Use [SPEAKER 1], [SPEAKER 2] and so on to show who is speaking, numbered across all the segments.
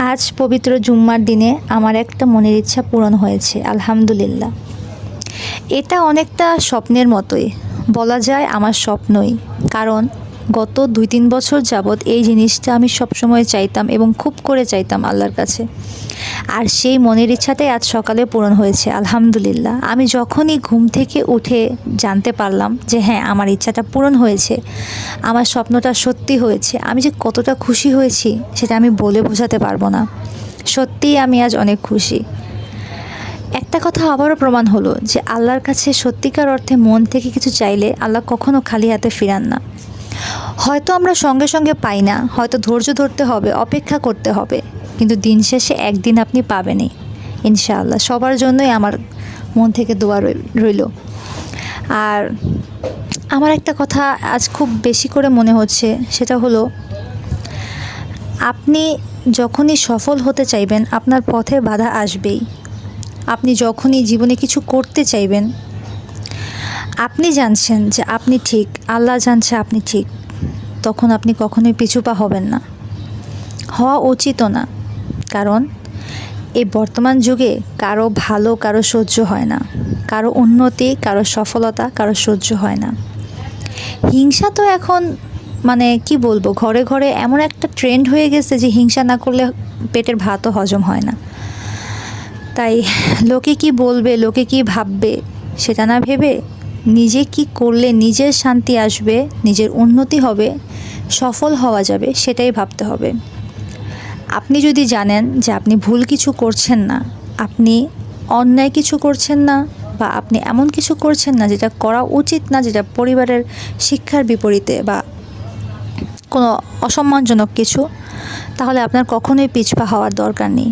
[SPEAKER 1] আজ পবিত্র জুম্মার দিনে আমার একটা মনের ইচ্ছা পূরণ হয়েছে, আলহামদুলিল্লাহ। এটা অনেকটা স্বপ্নের মতোই, বলা যায় আমার স্বপ্নই। কারণ গত 2-3 বছর যাবৎ এই জিনিসটা আমি সবসময় চাইতাম এবং খুব করে চাইতাম আল্লাহর কাছে। আর সেই মনের ইচ্ছাটাই আজ সকালে পূরণ হয়েছে, আলহামদুলিল্লাহ। আমি যখনই ঘুম থেকে উঠে জানতে পারলাম যে হ্যাঁ, আমার ইচ্ছাটা পূরণ হয়েছে, আমার স্বপ্নটা সত্যি হয়েছে, আমি যে কতটা খুশি হয়েছি সেটা আমি বলে বোঝাতে পারবো না। সত্যিই আমি আজ অনেক খুশি। একটা কথা আবারও প্রমাণ হলো যে আল্লাহর কাছে সত্যিকার অর্থে মন থেকে কিছু চাইলে আল্লাহ কখনো খালি হাতে ফিরান না। হয়তো আমরা সঙ্গে সঙ্গে পাই না, হয়তো ধৈর্য ধরতে হবে, অপেক্ষা করতে হবে, কিন্তু দিন শেষে একদিন আপনি পাবেনই ইনশাআল্লাহ। সবার জন্যই আমার মন থেকে দোয়া রইল। আর আমার একটা কথা আজ খুব বেশি করে মনে হচ্ছে, সেটা হলো আপনি যখনই সফল হতে চাইবেন আপনার পথে বাধা আসবেই। আপনি যখনই জীবনে কিছু করতে চাইবেন, আপনি জানছেন যে আপনি ঠিক, আল্লাহ জানছে আপনি ঠিক, তখন আপনি কখনোই পিছুপা হবেন না, হওয়া উচিতও না। কারণ এই বর্তমান যুগে কারো ভালো কারো সহ্য হয় না, কারো উন্নতি কারো সফলতা কারো সহ্য হয় না। হিংসা তো এখন মানে কি বলবো, ঘরে ঘরে এমন একটা ট্রেন্ড হয়ে গেছে যে হিংসা না করলে পেটের ভাতও হজম হয় না। তাই লোকে কি বলবে, লোকে কি ভাববে সেটা না ভেবে নিজে কি করলে নিজের শান্তি আসবে, নিজের উন্নতি হবে, সফল হওয়া যাবে, সেটাই ভাবতে হবে। আপনি যদি জানেন যে আপনি ভুল কিছু করছেন না, আপনি অন্যায় কিছু করছেন না, বা আপনি এমন কিছু করছেন না যেটা করা উচিত না, যেটা পরিবারের শিক্ষার বিপরীতে বা কোনো অসম্মানজনক কিছু, তাহলে আপনার কখনোই পিছপা হওয়ার দরকার নেই।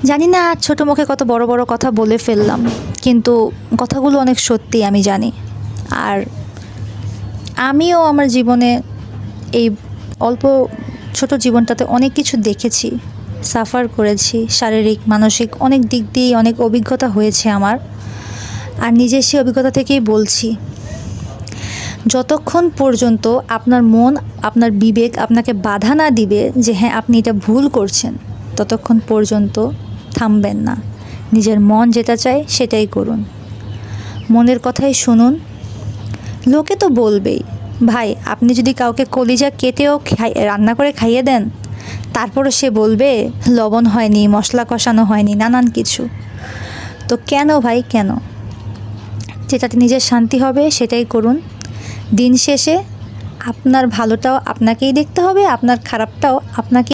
[SPEAKER 1] জানি না ছোটো মুখে কত বড় বড় কথা বলে ফেললাম, কিন্তু কথাগুলো অনেক সত্যি আমি জানি। আর আমিও আমার জীবনে এই অল্প ছোট জীবনটাতে অনেক কিছু দেখেছি, সাফার করেছি, শারীরিক মানসিক অনেক দিক দিয়েই অনেক অভিজ্ঞতা হয়েছে আমার। আর নিজের সেই অভিজ্ঞতা থেকেই বলছি, যতক্ষণ পর্যন্ত আপনার মন, আপনার বিবেক আপনাকে বাধা না দিবে যে হ্যাঁ আপনি এটা ভুল করছেন, ততক্ষণ পর্যন্ত থামবেন না। নিজের মন যেটা চায় সেটাই করুন, মনের কথাই শুনুন। লোকে তো বলবেই, ভাই আপনি যদি কাউকে কলিজা কেটেও রান্না করে খাইয়ে দেন, তারপরও সে বলবে লবণ হয়নি, মশলা কষানো হয়নি, নানান কিছু। তো কেন ভাই, কেন? যেটাতে নিজের শান্তি হবে সেটাই করুন। দিন শেষে আপনার ভালোটাও আপনাকেই দেখতে হবে, আপনার খারাপটাও আপনাকে